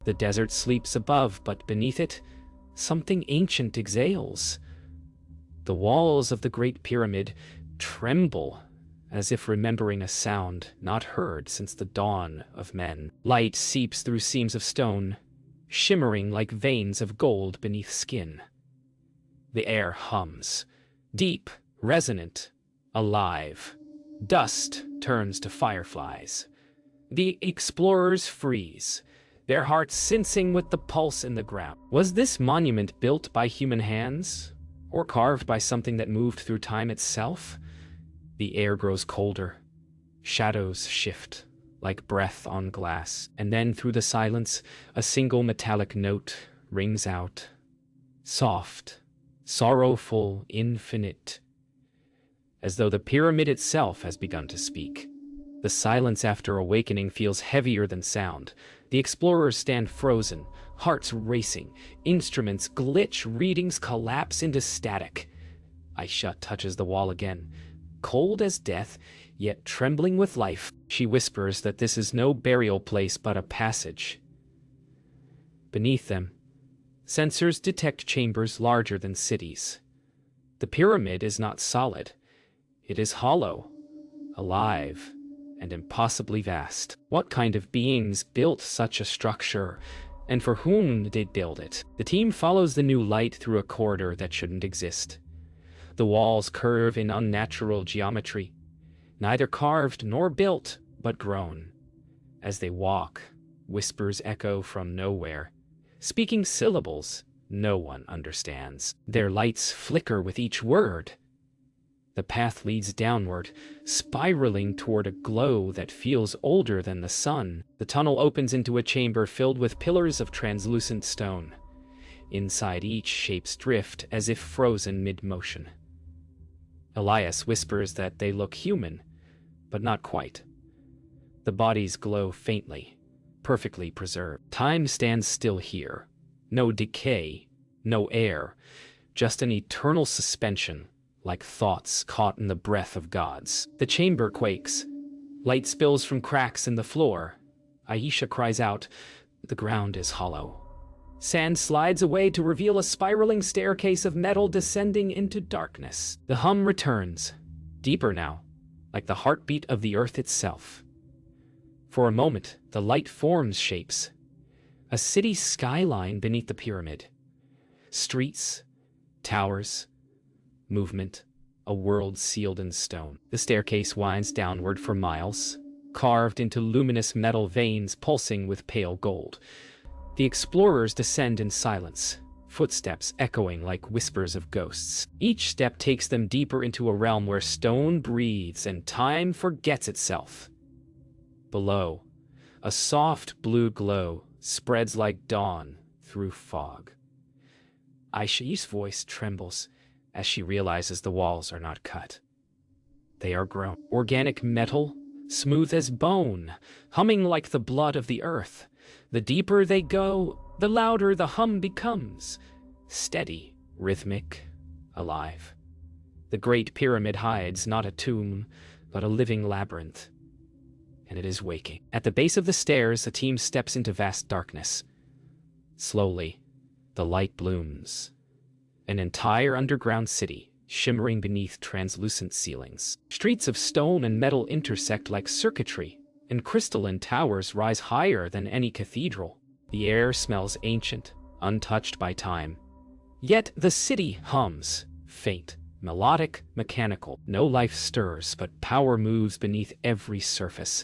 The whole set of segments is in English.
The desert sleeps above, but beneath it, something ancient exhales. The walls of the Great Pyramid tremble, as if remembering a sound not heard since the dawn of men. Light seeps through seams of stone, shimmering like veins of gold beneath skin. The air hums, deep, resonant, alive. Dust turns to fireflies. The explorers freeze, their hearts sensing with the pulse in the ground. Was this monument built by human hands, or carved by something that moved through time itself? The air grows colder. Shadows shift, like breath on glass. And then through the silence, a single metallic note rings out. Soft, sorrowful, infinite. As though the pyramid itself has begun to speak. The silence after awakening feels heavier than sound. The explorers stand frozen, hearts racing. Instruments glitch, readings collapse into static. Aisha touches the wall again. Cold as death, yet trembling with life, she whispers that this is no burial place but a passage. Beneath them, sensors detect chambers larger than cities. The pyramid is not solid. It is hollow, alive, and impossibly vast. What kind of beings built such a structure, and for whom did they build it? The team follows the new light through a corridor that shouldn't exist. The walls curve in unnatural geometry, neither carved nor built, but grown. As they walk, whispers echo from nowhere, speaking syllables no one understands. Their lights flicker with each word. The path leads downward, spiraling toward a glow that feels older than the sun. The tunnel opens into a chamber filled with pillars of translucent stone. Inside each, shapes drift as if frozen mid-motion. Elias whispers that they look human, but not quite. The bodies glow faintly, perfectly preserved. Time stands still here. No decay, no air, just an eternal suspension, like thoughts caught in the breath of gods. The chamber quakes. Light spills from cracks in the floor. Aisha cries out, "The ground is hollow." Sand slides away to reveal a spiraling staircase of metal descending into darkness. The hum returns, deeper now, like the heartbeat of the earth itself. For a moment, the light forms shapes. A city skyline beneath the pyramid. Streets, towers, movement, a world sealed in stone. The staircase winds downward for miles, carved into luminous metal veins pulsing with pale gold. The explorers descend in silence, footsteps echoing like whispers of ghosts. Each step takes them deeper into a realm where stone breathes and time forgets itself. Below, a soft blue glow spreads like dawn through fog. Aisha's voice trembles as she realizes the walls are not cut. They are grown. Organic metal, smooth as bone, humming like the blood of the earth. The deeper they go, the louder the hum becomes. Steady, rhythmic, alive. The Great Pyramid hides not a tomb, but a living labyrinth. And it is waking. At the base of the stairs, the team steps into vast darkness. Slowly, the light blooms. An entire underground city, shimmering beneath translucent ceilings. Streets of stone and metal intersect like circuitry, and crystalline towers rise higher than any cathedral. The air smells ancient, untouched by time. Yet the city hums, faint, melodic, mechanical. No life stirs, but power moves beneath every surface.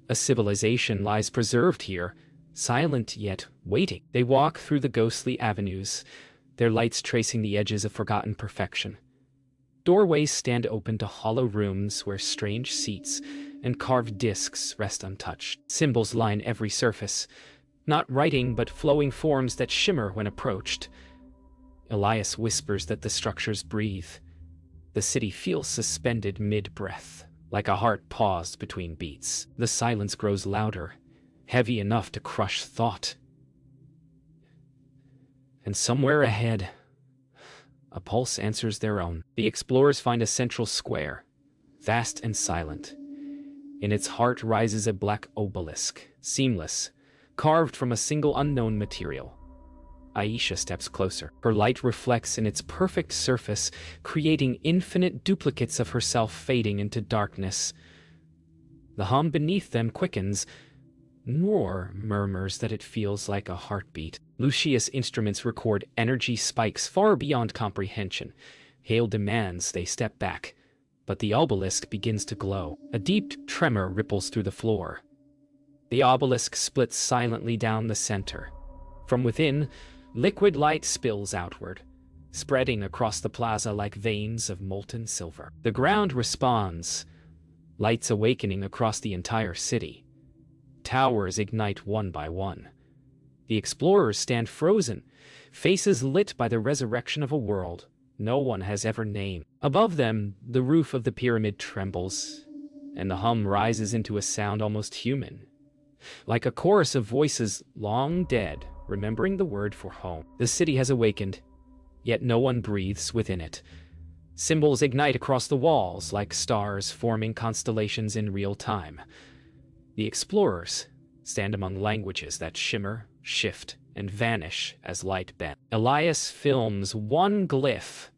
A civilization lies preserved here, silent yet waiting. They walk through the ghostly avenues, their lights tracing the edges of forgotten perfection. Doorways stand open to hollow rooms where strange seats and carved discs rest untouched. Symbols line every surface, not writing but flowing forms that shimmer when approached. Elias whispers that the structures breathe. The city feels suspended mid-breath, like a heart paused between beats. The silence grows louder, heavy enough to crush thought. And somewhere ahead, a pulse answers their own. The explorers find a central square, vast and silent. In its heart rises a black obelisk, seamless, carved from a single unknown material. Aisha steps closer. Her light reflects in its perfect surface, creating infinite duplicates of herself fading into darkness. The hum beneath them quickens. Noor murmurs that it feels like a heartbeat. Lucia's instruments record energy spikes far beyond comprehension. Hale demands they step back, but the obelisk begins to glow. A deep tremor ripples through the floor. The obelisk splits silently down the center. From within, liquid light spills outward, spreading across the plaza like veins of molten silver. The ground responds, lights awakening across the entire city. Towers ignite one by one. The explorers stand frozen, faces lit by the resurrection of a world no one has ever named. Above them, the roof of the pyramid trembles, and the hum rises into a sound almost human, like a chorus of voices long dead, remembering the word for home. The city has awakened, yet no one breathes within it. Symbols ignite across the walls like stars forming constellations in real time. The explorers stand among languages that shimmer, shift, and vanish as light bends. Elias films one glyph,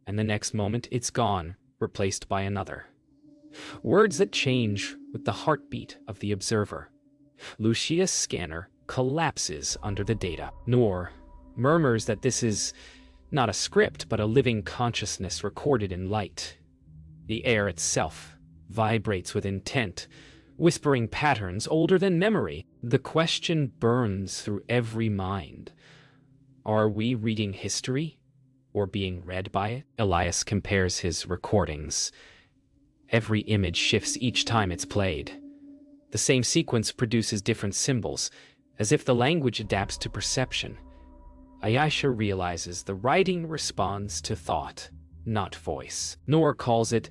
and the next moment it's gone, replaced by another. Words that change with the heartbeat of the observer. Lucia's scanner collapses under the data. Noor murmurs that this is not a script, but a living consciousness recorded in light. The air itself vibrates with intent, whispering patterns older than memory. The question burns through every mind. Are we reading history, or being read by it? Elias compares his recordings. Every image shifts each time it's played. The same sequence produces different symbols, as if the language adapts to perception. Aisha realizes the writing responds to thought, not voice. Noor calls it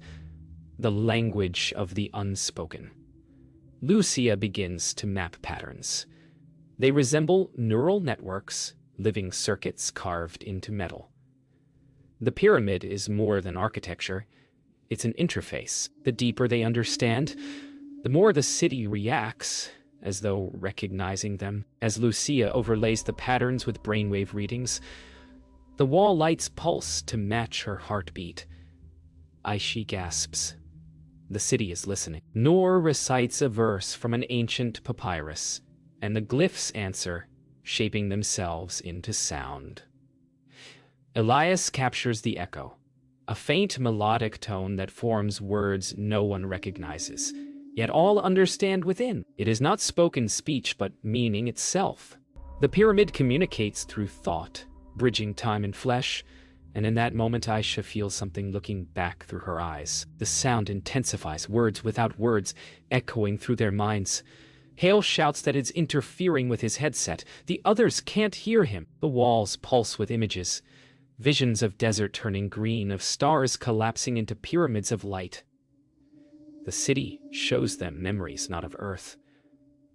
the language of the unspoken. Lucia begins to map patterns. They resemble neural networks, living circuits carved into metal. The pyramid is more than architecture. It's an interface. The deeper they understand, the more the city reacts, as though recognizing them. As Lucia overlays the patterns with brainwave readings, the wall lights pulse to match her heartbeat. Aishi gasps. The city is listening. Noor recites a verse from an ancient papyrus, and the glyphs answer, shaping themselves into sound. Elias captures the echo, a faint melodic tone that forms words no one recognizes, yet all understand within. It is not spoken speech, but meaning itself. The pyramid communicates through thought, bridging time and flesh, and in that moment Aisha feels something looking back through her eyes. The sound intensifies, words without words, echoing through their minds. Hale shouts that it's interfering with his headset. The others can't hear him. The walls pulse with images. Visions of desert turning green, of stars collapsing into pyramids of light. The city shows them memories not of Earth,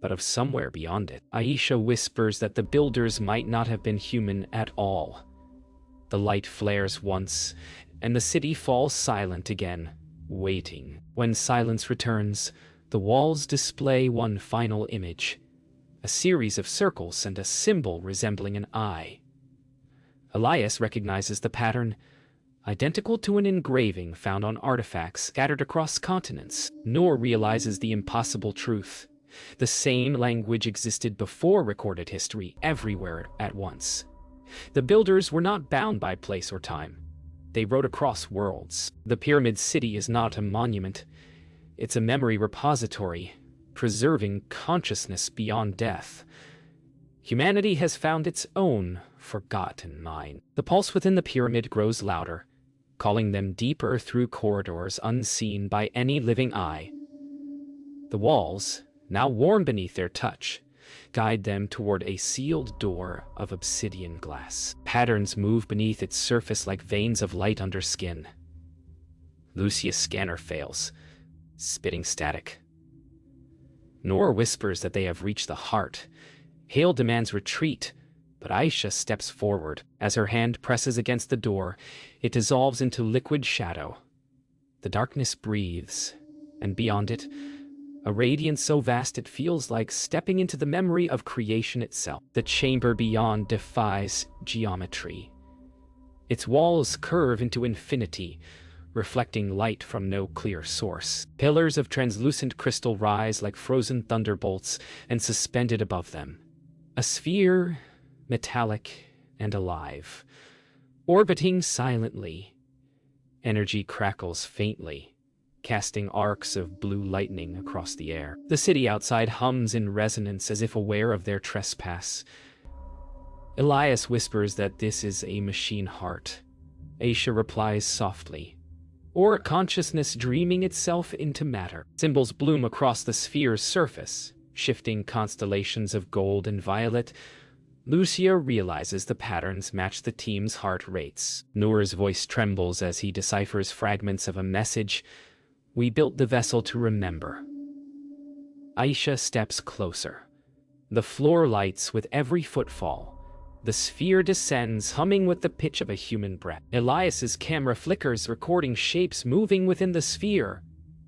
but of somewhere beyond it. Aisha whispers that the builders might not have been human at all. The light flares once, and the city falls silent again, waiting. When silence returns, the walls display one final image, a series of circles and a symbol resembling an eye. Elias recognizes the pattern, identical to an engraving found on artifacts scattered across continents. Noor realizes the impossible truth. The same language existed before recorded history everywhere at once. The builders were not bound by place or time. They wrote across worlds. The Pyramid City is not a monument. It's a memory repository, preserving consciousness beyond death. Humanity has found its own forgotten mind. The pulse within the pyramid grows louder, calling them deeper through corridors unseen by any living eye. The walls, now warm beneath their touch, guide them toward a sealed door of obsidian glass. Patterns move beneath its surface like veins of light under skin. Lucia's scanner fails, spitting static. Noor whispers that they have reached the heart. Hale demands retreat, but Aisha steps forward. As her hand presses against the door, it dissolves into liquid shadow. The darkness breathes, and beyond it, a radiance so vast it feels like stepping into the memory of creation itself. The chamber beyond defies geometry. Its walls curve into infinity, reflecting light from no clear source. Pillars of translucent crystal rise like frozen thunderbolts, and suspended above them, a sphere, metallic and alive, orbiting silently. Energy crackles faintly, casting arcs of blue lightning across the air. The city outside hums in resonance as if aware of their trespass. Elias whispers that this is a machine heart. Aisha replies softly, or consciousness dreaming itself into matter. Symbols bloom across the sphere's surface, shifting constellations of gold and violet. Lucia realizes the patterns match the team's heart rates. Noor's voice trembles as he deciphers fragments of a message. We built the vessel to remember. Aisha steps closer. The floor lights with every footfall. The sphere descends, humming with the pitch of a human breath. Elias's camera flickers, recording shapes moving within the sphere.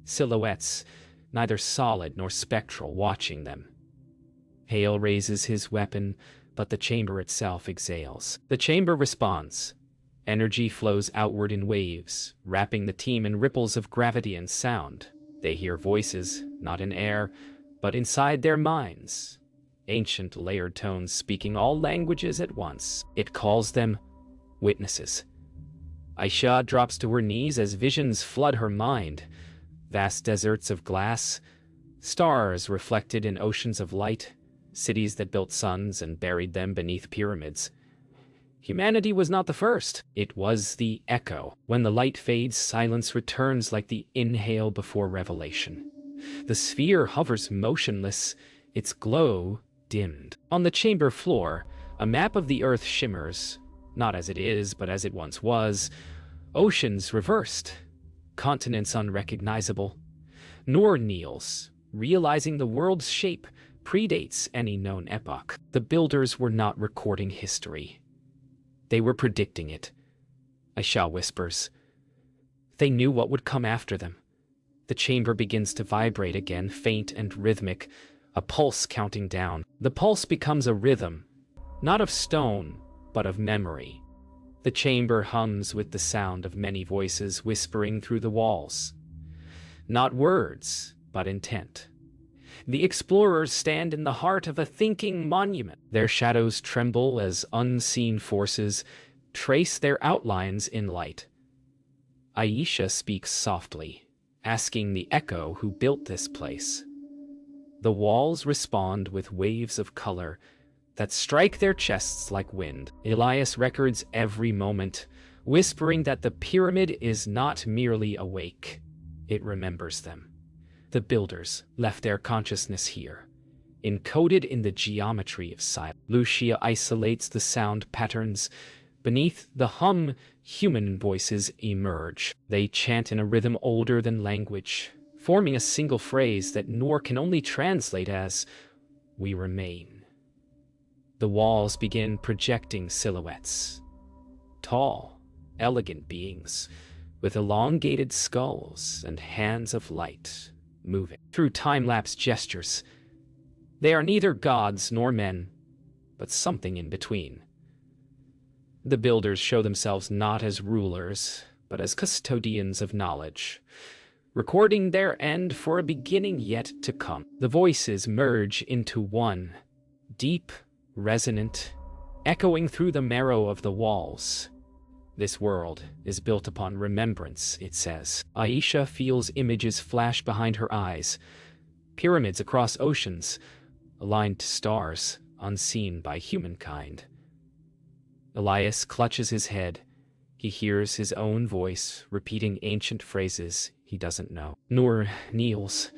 Silhouettes, neither solid nor spectral, watching them. Hale raises his weapon, but the chamber itself exhales. The chamber responds. Energy flows outward in waves, wrapping the team in ripples of gravity and sound. They hear voices, not in air, but inside their minds. Ancient layered tones speaking all languages at once. It calls them witnesses. Aisha drops to her knees as visions flood her mind. Vast deserts of glass, stars reflected in oceans of light, cities that built suns and buried them beneath pyramids. Humanity was not the first. It was the echo. When the light fades, silence returns like the inhale before revelation. The sphere hovers motionless, its glow dimmed. On the chamber floor, a map of the Earth shimmers, not as it is, but as it once was. Oceans reversed, continents unrecognizable. Noor kneels, realizing the world's shape predates any known epoch. The builders were not recording history. They were predicting it. Aisha whispers. They knew what would come after them. The chamber begins to vibrate again, faint and rhythmic, a pulse counting down. The pulse becomes a rhythm, not of stone, but of memory. The chamber hums with the sound of many voices whispering through the walls. Not words, but intent. The explorers stand in the heart of a thinking monument. Their shadows tremble as unseen forces trace their outlines in light. Aisha speaks softly, asking the echo who built this place. The walls respond with waves of color that strike their chests like wind. Elias records every moment, whispering that the pyramid is not merely awake, it remembers them. The builders left their consciousness here, encoded in the geometry of silence. Lucia isolates the sound patterns. Beneath the hum, human voices emerge. They chant in a rhythm older than language, forming a single phrase that Noor can only translate as, "We remain." The walls begin projecting silhouettes. Tall, elegant beings, with elongated skulls and hands of light, moving through time-lapse gestures. They are neither gods nor men, but something in between. The builders show themselves not as rulers, but as custodians of knowledge, recording their end for a beginning yet to come. The voices merge into one, deep, resonant, echoing through the marrow of the walls. This world is built upon remembrance, it says. Aisha feels images flash behind her eyes. Pyramids across oceans, aligned to stars, unseen by humankind. Elias clutches his head. He hears his own voice, repeating ancient phrases he doesn't know. Noor kneels,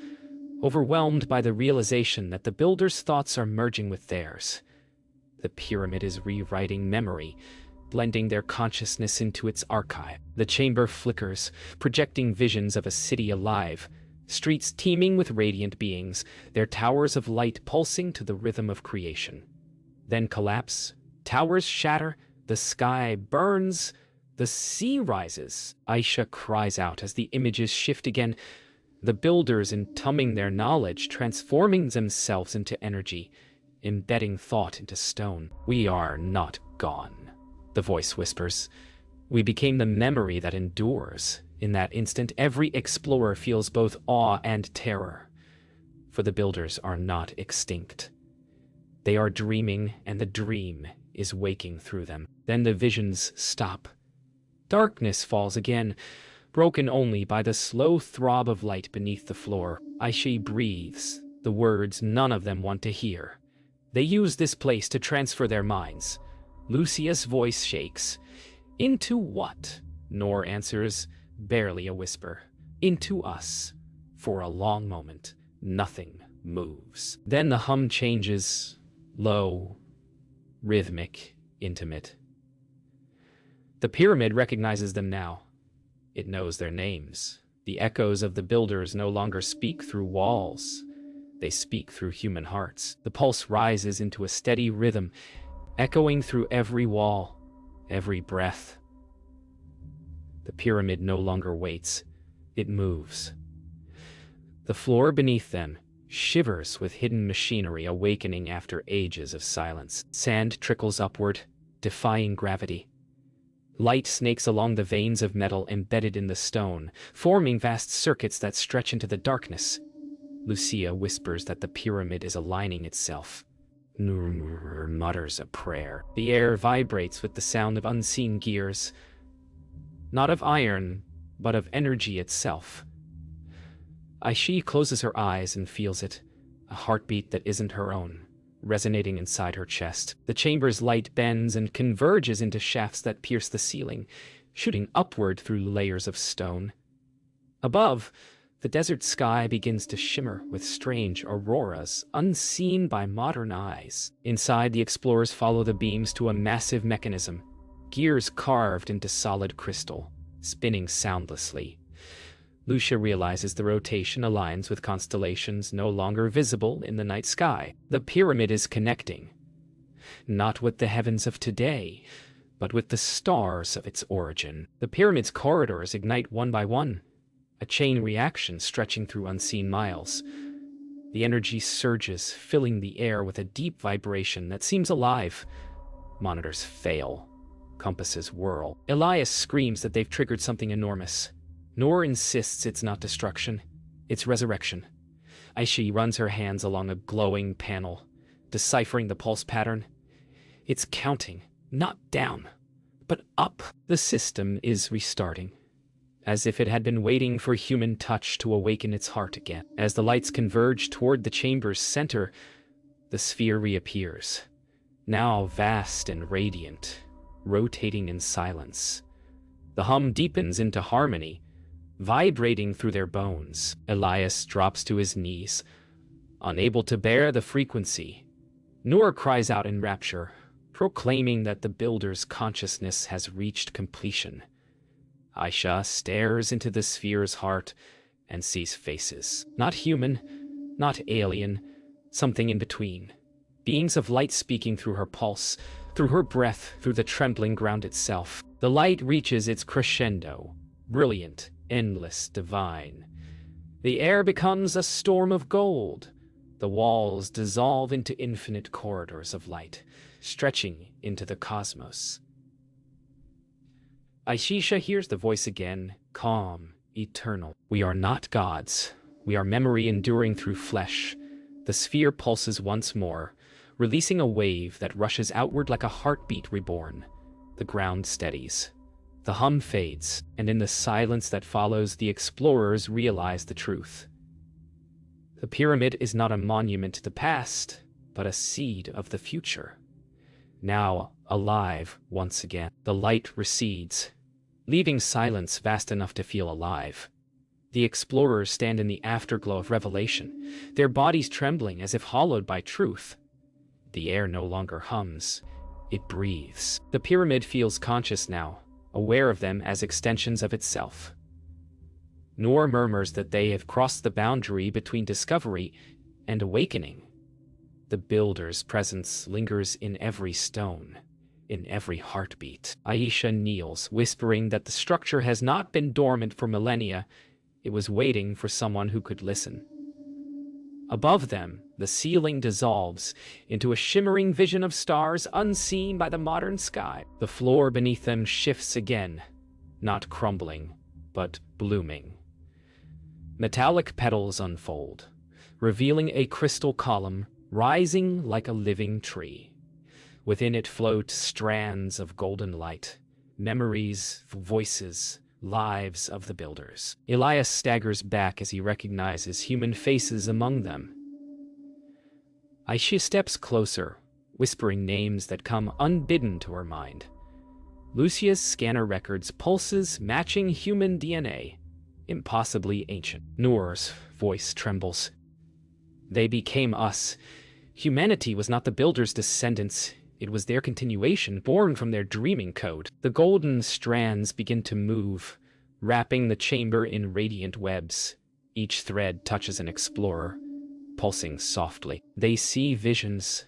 overwhelmed by the realization that the builders' thoughts are merging with theirs. The pyramid is rewriting memory, blending their consciousness into its archive. The chamber flickers, projecting visions of a city alive, streets teeming with radiant beings, their towers of light pulsing to the rhythm of creation. Then collapse, towers shatter, the sky burns, the sea rises. Aisha cries out as the images shift again. the builders entombing their knowledge, transforming themselves into energy, embedding thought into stone. "We are not gone," the voice whispers. "We became the memory that endures." In that instant, every explorer feels both awe and terror, for the builders are not extinct. They are dreaming, and the dream is waking through them. Then the visions stop. Darkness falls again, broken only by the slow throb of light beneath the floor. Aishi breathes, the words none of them want to hear. They use this place to transfer their minds. Lucia's voice shakes. "Into what?" Nor answers, barely a whisper. "Into us." For a long moment, nothing moves. Then the hum changes, low, rhythmic, intimate. The pyramid recognizes them now. It knows their names. The echoes of the builders no longer speak through walls. They speak through human hearts. The pulse rises into a steady rhythm, echoing through every wall, every breath. The pyramid no longer waits. It moves. The floor beneath them shivers with hidden machinery awakening after ages of silence. Sand trickles upward, defying gravity. Light snakes along the veins of metal embedded in the stone, forming vast circuits that stretch into the darkness. Lucia whispers that the pyramid is aligning itself. Nur mutters a prayer. The air vibrates with the sound of unseen gears, not of iron, but of energy itself. Aishi closes her eyes and feels it, a heartbeat that isn't her own, resonating inside her chest. The chamber's light bends and converges into shafts that pierce the ceiling, shooting upward through layers of stone. Above, the desert sky begins to shimmer with strange auroras unseen by modern eyes. Inside, the explorers follow the beams to a massive mechanism, gears carved into solid crystal, spinning soundlessly. Lucia realizes the rotation aligns with constellations no longer visible in the night sky. The pyramid is connecting, not with the heavens of today, but with the stars of its origin. The pyramid's corridors ignite one by one, a chain reaction stretching through unseen miles. The energy surges, filling the air with a deep vibration that seems alive. Monitors fail. Compasses whirl. Elias screams that they've triggered something enormous. Noor insists it's not destruction, it's resurrection. Aishi runs her hands along a glowing panel, deciphering the pulse pattern. It's counting, not down, but up. The system is restarting, as if it had been waiting for human touch to awaken its heart again. As the lights converge toward the chamber's center, the sphere reappears, now vast and radiant, rotating in silence. The hum deepens into harmony, vibrating through their bones. Elias drops to his knees, unable to bear the frequency. Noor cries out in rapture, proclaiming that the builder's consciousness has reached completion. Aisha stares into the sphere's heart and sees faces. Not human, not alien, something in between. Beings of light speaking through her pulse, through her breath, through the trembling ground itself. The light reaches its crescendo, brilliant, endless, divine. The air becomes a storm of gold. The walls dissolve into infinite corridors of light, stretching into the cosmos. Aisha hears the voice again, calm, eternal. "We are not gods. We are memory enduring through flesh." The sphere pulses once more, releasing a wave that rushes outward like a heartbeat reborn. The ground steadies. The hum fades, and in the silence that follows, the explorers realize the truth. The pyramid is not a monument to the past, but a seed of the future. Now alive once again. The light recedes, leaving silence vast enough to feel alive. The explorers stand in the afterglow of revelation, their bodies trembling as if hollowed by truth. The air no longer hums, it breathes. The pyramid feels conscious now, aware of them as extensions of itself. Noor murmurs that they have crossed the boundary between discovery and awakening. The builder's presence lingers in every stone, in every heartbeat. Aisha kneels, whispering that the structure has not been dormant for millennia, It was waiting for someone who could listen. Above them, the ceiling dissolves into a shimmering vision of stars unseen by the modern sky. The floor beneath them shifts again, not crumbling, but blooming. Metallic petals unfold, revealing a crystal column rising like a living tree. Within it float strands of golden light, memories, voices, lives of the builders. Elias staggers back as he recognizes human faces among them. Aisha steps closer, whispering names that come unbidden to her mind. Lucia's scanner records pulses matching human DNA, impossibly ancient. Noor's voice trembles. They became us. Humanity was not the builders' descendants. It was their continuation, born from their dreaming code. The golden strands begin to move, wrapping the chamber in radiant webs. Each thread touches an explorer, pulsing softly. They see visions,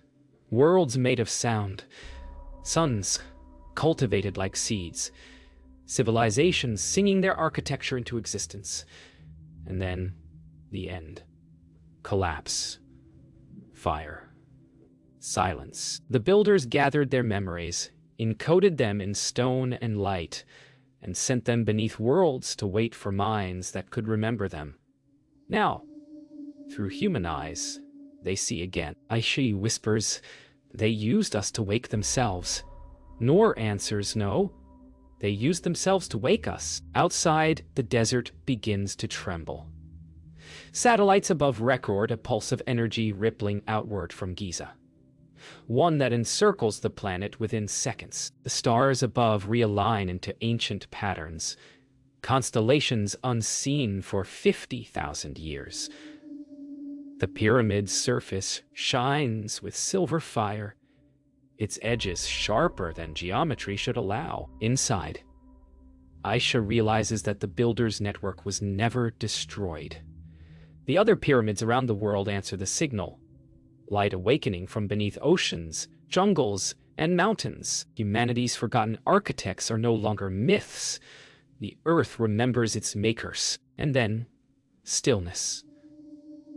worlds made of sound, suns cultivated like seeds, civilizations singing their architecture into existence. And then, the end. Collapse. Fire. Silence. The builders gathered their memories, encoded them in stone and light, and sent them beneath worlds to wait for minds that could remember them. Now, through human eyes, they see again. Aisha whispers, "They used us to wake themselves." Noor answers, "No, they used themselves to wake us." Outside, the desert begins to tremble. Satellites above record a pulse of energy rippling outward from Giza, one that encircles the planet within seconds. The stars above realign into ancient patterns, constellations unseen for 50,000 years. The pyramid's surface shines with silver fire, its edges sharper than geometry should allow. Inside, Aisha realizes that the builder's network was never destroyed. The other pyramids around the world answer the signal, light awakening from beneath oceans, jungles, and mountains. Humanity's forgotten architects are no longer myths. The earth remembers its makers. And then, stillness.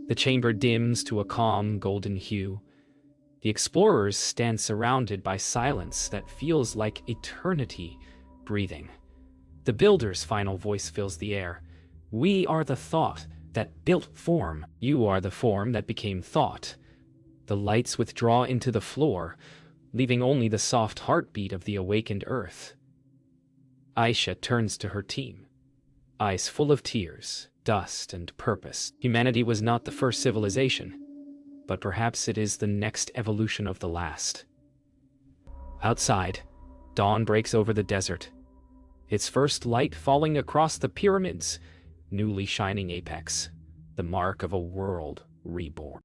The chamber dims to a calm golden hue. The explorers stand surrounded by silence that feels like eternity breathing. The builder's final voice fills the air. "We are the thought that built form. You are the form that became thought." The lights withdraw into the floor, leaving only the soft heartbeat of the awakened earth. Aisha turns to her team, eyes full of tears, dust, and purpose. Humanity was not the first civilization, but perhaps it is the next evolution of the last. Outside, dawn breaks over the desert, its first light falling across the pyramid's newly shining apex, the mark of a world reborn.